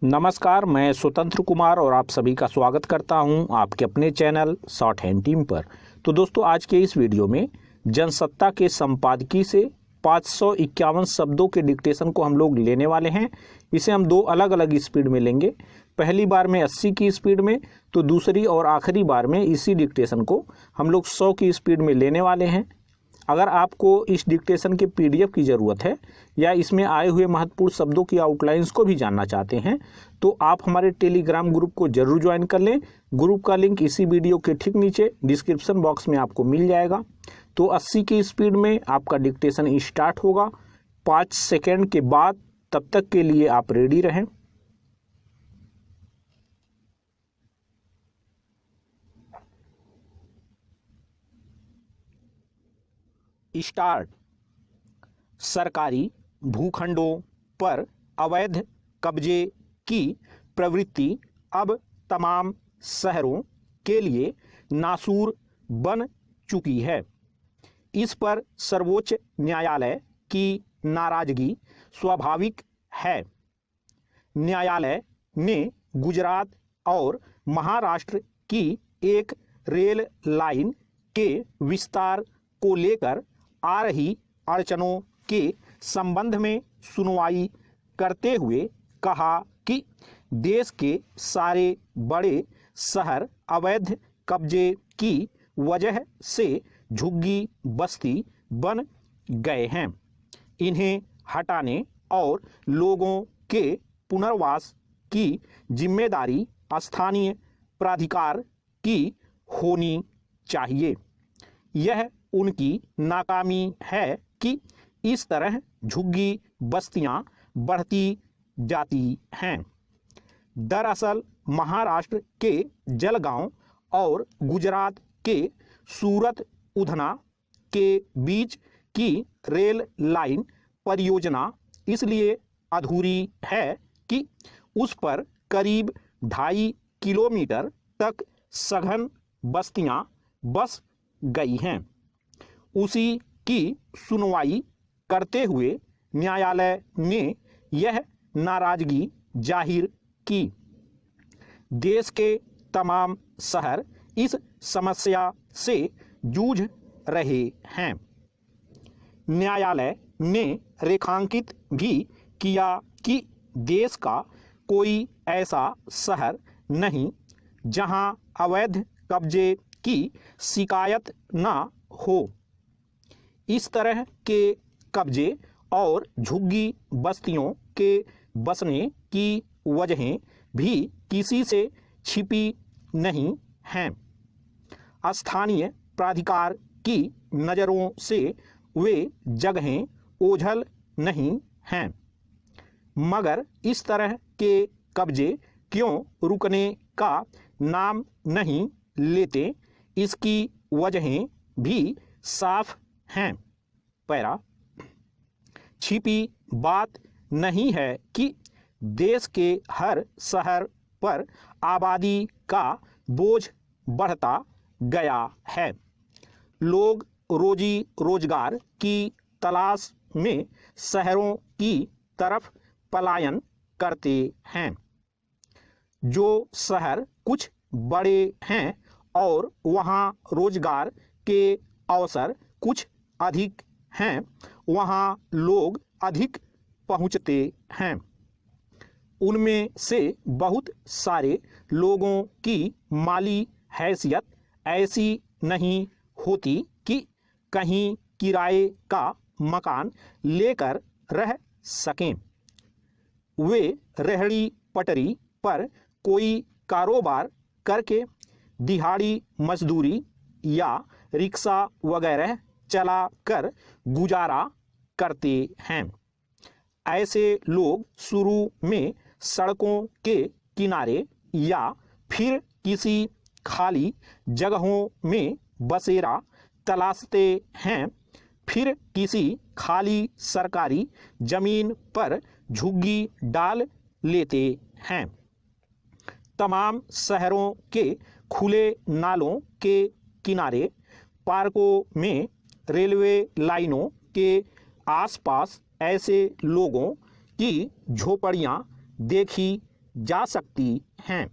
नमस्कार, मैं स्वतंत्र कुमार और आप सभी का स्वागत करता हूं आपके अपने चैनल शॉर्ट हैंड टीम पर। तो दोस्तों, आज के इस वीडियो में जनसत्ता के संपादकीय से 551 शब्दों के डिक्टेशन को हम लोग लेने वाले हैं। इसे हम दो अलग अलग स्पीड में लेंगे। पहली बार में 80 की स्पीड में, तो दूसरी और आखिरी बार में इसी डिक्टेशन को हम लोग 100 की स्पीड में लेने वाले हैं। अगर आपको इस डिक्टेशन के पीडीएफ की ज़रूरत है या इसमें आए हुए महत्वपूर्ण शब्दों की आउटलाइंस को भी जानना चाहते हैं तो आप हमारे टेलीग्राम ग्रुप को जरूर ज्वाइन कर लें। ग्रुप का लिंक इसी वीडियो के ठीक नीचे डिस्क्रिप्शन बॉक्स में आपको मिल जाएगा। तो 80 की स्पीड में आपका डिक्टेशन स्टार्ट होगा 5 सेकेंड के बाद। तब तक के लिए आप रेडी रहें। स्टार्ट। सरकारी भूखंडों पर अवैध कब्जे की प्रवृत्ति अब तमाम शहरों के लिए नासूर बन चुकी है। इस पर सर्वोच्च न्यायालय की नाराजगी स्वाभाविक है। न्यायालय ने गुजरात और महाराष्ट्र की एक रेल लाइन के विस्तार को लेकर आ रही अड़चनों के संबंध में सुनवाई करते हुए कहा कि देश के सारे बड़े शहर अवैध कब्जे की वजह से झुग्गी बस्ती बन गए हैं। इन्हें हटाने और लोगों के पुनर्वास की जिम्मेदारी स्थानीय प्राधिकार की होनी चाहिए। यह उनकी नाकामी है कि इस तरह झुग्गी बस्तियां बढ़ती जाती हैं। दरअसल महाराष्ट्र के जलगांव और गुजरात के सूरत उधना के बीच की रेल लाइन परियोजना इसलिए अधूरी है कि उस पर करीब 2.5 किलोमीटर तक सघन बस्तियां बस गई हैं। उसी की सुनवाई करते हुए न्यायालय ने यह नाराजगी जाहिर की। देश के तमाम शहर इस समस्या से जूझ रहे हैं। न्यायालय ने रेखांकित भी किया कि देश का कोई ऐसा शहर नहीं जहां अवैध कब्जे की शिकायत न हो। इस तरह के कब्जे और झुग्गी बस्तियों के बसने की वजहें भी किसी से छिपी नहीं हैं। स्थानीय प्राधिकार की नज़रों से वे जगहें ओझल नहीं हैं। मगर इस तरह के कब्जे क्यों रुकने का नाम नहीं लेते, इसकी वजहें भी साफ हैं। पैरा। छिपी बात नहीं है कि देश के हर शहर पर आबादी का बोझ बढ़ता गया है। लोग रोजी रोजगार की तलाश में शहरों की तरफ पलायन करते हैं। जो शहर कुछ बड़े हैं और वहाँ रोजगार के अवसर कुछ अधिक हैं, वहाँ लोग अधिक पहुँचते हैं। उनमें से बहुत सारे लोगों की माली हैसियत ऐसी नहीं होती कि कहीं किराए का मकान लेकर रह सकें। वे रेहड़ी पटरी पर कोई कारोबार करके दिहाड़ी मजदूरी या रिक्शा वगैरह चला कर गुजारा करते हैं। ऐसे लोग शुरू में सड़कों के किनारे या फिर किसी खाली जगहों में बसेरा तलाशते हैं, फिर किसी खाली सरकारी जमीन पर झुग्गी डाल लेते हैं। तमाम शहरों के खुले नालों के किनारे, पार्कों में, रेलवे लाइनों के आसपास ऐसे लोगों की झोपड़ियां देखी जा सकती हैं।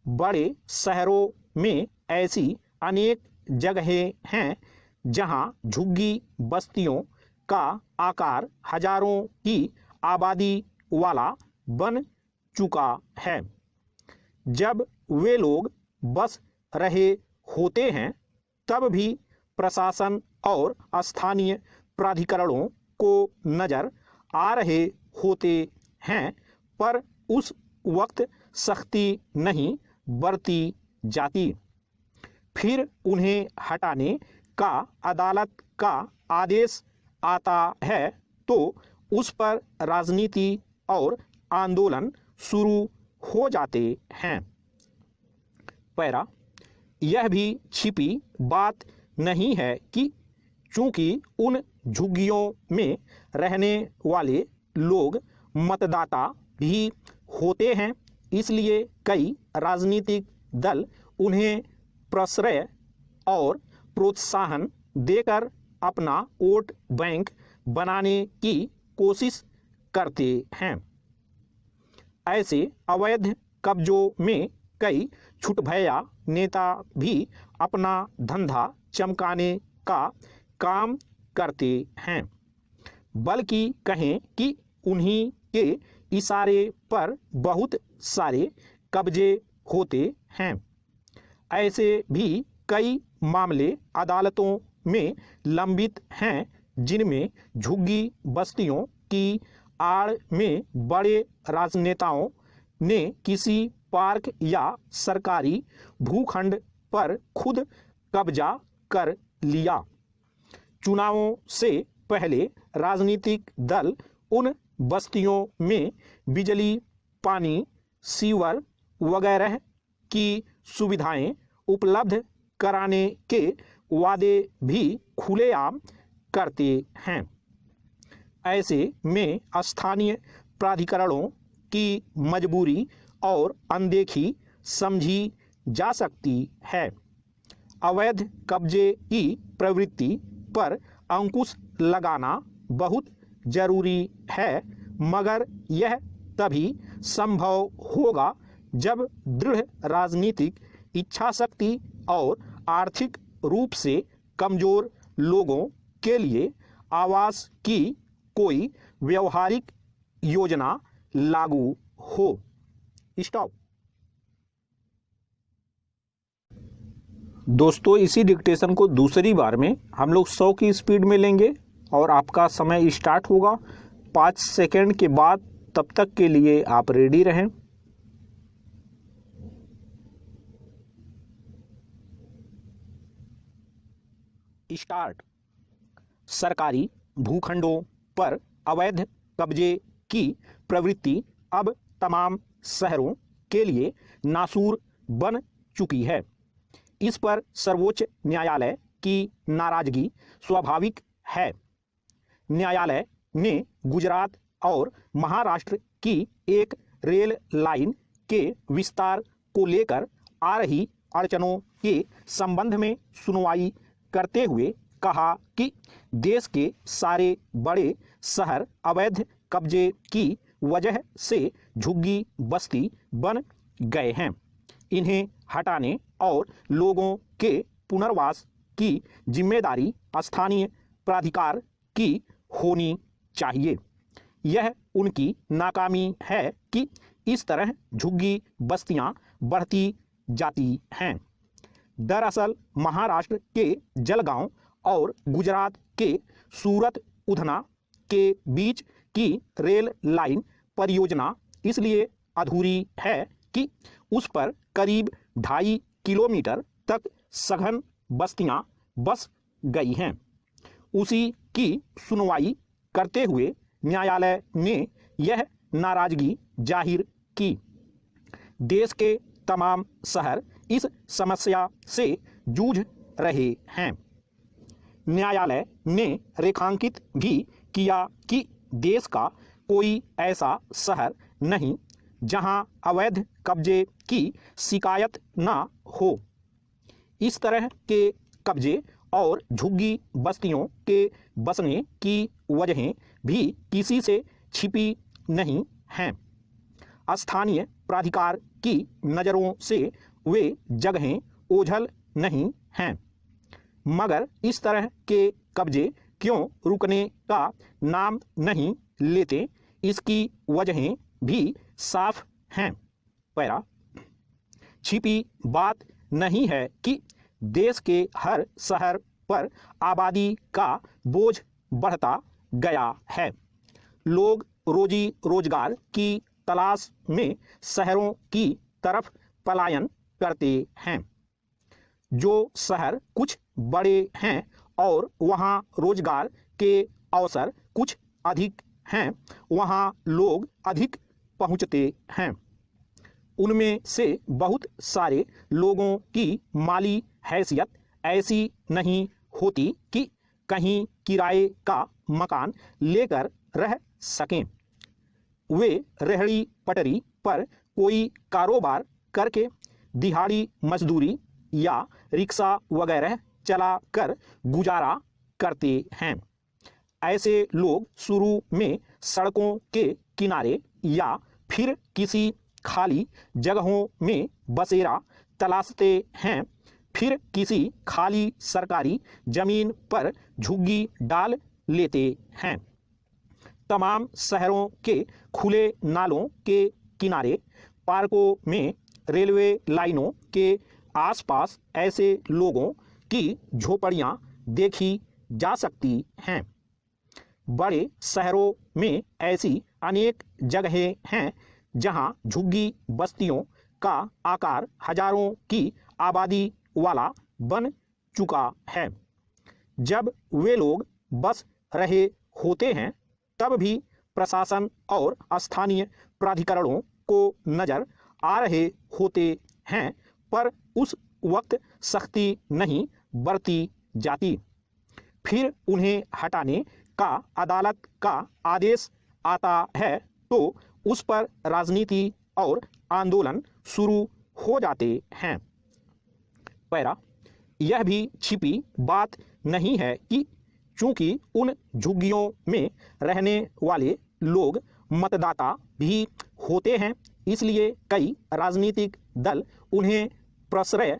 बड़े शहरों में ऐसी अनेक जगहें हैं जहां झुग्गी बस्तियों का आकार हजारों की आबादी वाला बन चुका है। जब वे लोग बस रहे होते हैं तब भी प्रशासन और स्थानीय प्राधिकरणों को नज़र आ रहे होते हैं, पर उस वक्त सख्ती नहीं बरती जाती। फिर उन्हें हटाने का अदालत का आदेश आता है तो उस पर राजनीति और आंदोलन शुरू हो जाते हैं। पैरा, यह भी छिपी बात नहीं है कि चूंकि उन झुग्गियों में रहने वाले लोग मतदाता भी होते हैं, इसलिए कई राजनीतिक दल उन्हें प्रश्रय और प्रोत्साहन देकर अपना वोट बैंक बनाने की कोशिश करते हैं। ऐसे अवैध कब्जों में कई छुटभैया नेता भी अपना धंधा चमकाने का काम करते हैं, बल्कि कहें कि उन्हीं के इशारे पर बहुत सारे कब्जे होते हैं। ऐसे भी कई मामले अदालतों में लंबित हैं जिनमें झुग्गी बस्तियों की आड़ में बड़े राजनेताओं ने किसी पार्क या सरकारी भूखंड पर खुद कब्जा कर लिया। चुनावों से पहले राजनीतिक दल उन बस्तियों में बिजली, पानी, सीवर वगैरह की सुविधाएं उपलब्ध कराने के वादे भी खुलेआम करते हैं। ऐसे में स्थानीय प्राधिकरणों की मजबूरी और अनदेखी समझी जा सकती है। अवैध कब्जे की प्रवृत्ति पर अंकुश लगाना बहुत जरूरी है, मगर यह तभी संभव होगा जब दृढ़ राजनीतिक इच्छाशक्ति और आर्थिक रूप से कमजोर लोगों के लिए आवास की कोई व्यवहारिक योजना लागू हो। स्टॉप। दोस्तों, इसी डिक्टेशन को दूसरी बार में हम लोग 100 की स्पीड में लेंगे और आपका समय स्टार्ट होगा 5 सेकंड के बाद। तब तक के लिए आप रेडी रहें। स्टार्ट। सरकारी भूखंडों पर अवैध कब्जे की प्रवृत्ति अब तमाम शहरों के लिए नासूर बन चुकी है। इस पर सर्वोच्च न्यायालय की नाराजगी स्वाभाविक है। न्यायालय ने गुजरात और महाराष्ट्र की एक रेल लाइन के विस्तार को लेकर आ रही अड़चनों के संबंध में सुनवाई करते हुए कहा कि देश के सारे बड़े शहर अवैध कब्जे की वजह से झुग्गी बस्ती बन गए हैं। इन्हें हटाने और लोगों के पुनर्वास की जिम्मेदारी स्थानीय प्राधिकार की होनी चाहिए। यह उनकी नाकामी है कि इस तरह झुग्गी बस्तियां बढ़ती जाती हैं। दरअसल महाराष्ट्र के जलगांव और गुजरात के सूरत उधना के बीच की रेल लाइन परियोजना इसलिए अधूरी है कि उस पर करीब 2.5 किलोमीटर तक सघन बस्तियां बस गई हैं। उसी की सुनवाई करते हुए न्यायालय ने यह नाराजगी जाहिर की। देश के तमाम शहर इस समस्या से जूझ रहे हैं। न्यायालय ने रेखांकित भी किया कि देश का कोई ऐसा शहर नहीं जहां अवैध कब्जे की शिकायत ना हो। इस तरह के कब्जे और झुग्गी बस्तियों के बसने की वजहें भी किसी से छिपी नहीं हैं। स्थानीय प्राधिकार की नज़रों से वे जगहें ओझल नहीं हैं, मगर इस तरह के कब्जे क्यों रुकने का नाम नहीं लेते, इसकी वजहें भी साफ हैं। पैरा, छिपी बात नहीं है कि देश के हर शहर पर आबादी का बोझ बढ़ता गया है। लोग रोजी रोजगार की तलाश में शहरों की तरफ पलायन करते हैं। जो शहर कुछ बड़े हैं और वहाँ रोजगार के अवसर कुछ अधिक हैं, वहाँ लोग अधिक पहुँचते हैं। उनमें से बहुत सारे लोगों की माली हैसियत ऐसी नहीं होती कि कहीं किराए का मकान लेकर रह सकें। वे रेहड़ी पटरी पर कोई कारोबार करके दिहाड़ी मजदूरी या रिक्शा वगैरह चला कर गुजारा करते हैं। ऐसे लोग शुरू में सड़कों के किनारे या फिर किसी खाली जगहों में बसेरा तलाशते हैं, फिर किसी खाली सरकारी जमीन पर झुग्गी डाल लेते हैं। तमाम शहरों के खुले नालों के किनारे, पार्कों में, रेलवे लाइनों के आसपास ऐसे लोगों की झोपड़ियां देखी जा सकती हैं। बड़े शहरों में ऐसी अनेक जगहें हैं जहां झुग्गी बस्तियों का आकार हजारों की आबादी वाला बन चुका है। जब वे लोग बस रहे होते हैं तब भी प्रशासन और स्थानीय प्राधिकरणों को नज़र आ रहे होते हैं, पर उस वक्त सख्ती नहीं बरती जाती। फिर उन्हें हटाने का अदालत का आदेश आता है तो उस पर राजनीति और आंदोलन शुरू हो जाते हैं। पैरा, यह भी छिपी बात नहीं है कि चूंकि उन झुग्गियों में रहने वाले लोग मतदाता भी होते हैं, इसलिए कई राजनीतिक दल उन्हें प्रश्रय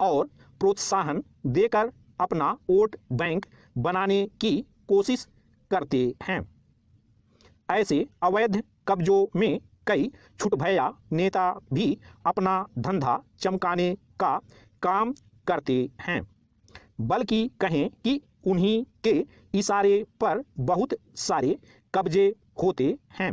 और प्रोत्साहन देकर अपना वोट बैंक बनाने की कोशिश करते हैं। ऐसे अवैध कब्जों में कई छुटभैया नेता भी अपना धंधा चमकाने का काम करते हैं, बल्कि कहें कि उन्हीं के इशारे पर बहुत सारे कब्जे होते हैं।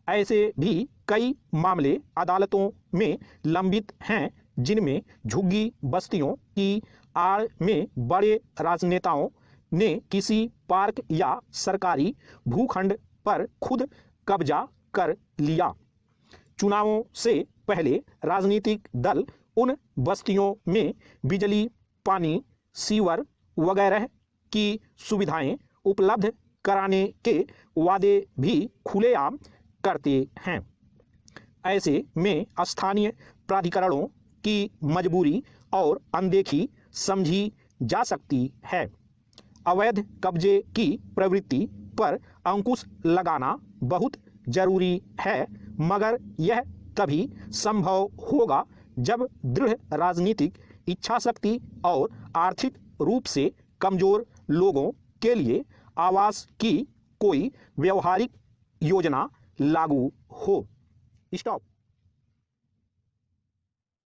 ऐसे भी कई मामले अदालतों में लंबित हैं जिनमें झुग्गी बस्तियों की आड़ में बड़े राजनेताओं ने किसी पार्क या सरकारी भूखंड पर खुद कब्जा कर लिया। चुनावों से पहले राजनीतिक दल उन बस्तियों में बिजली, पानी, सीवर वगैरह की सुविधाएं उपलब्ध कराने के वादे भी खुलेआम करते हैं। ऐसे में स्थानीय प्राधिकरणों की मजबूरी और अनदेखी समझी जा सकती है। अवैध कब्जे की प्रवृत्ति पर अंकुश लगाना बहुत जरूरी है, मगर यह तभी संभव होगा जब दृढ़ राजनीतिक इच्छाशक्ति और आर्थिक रूप से कमजोर लोगों के लिए आवास की कोई व्यवहारिक योजना लागू हो। स्टॉप।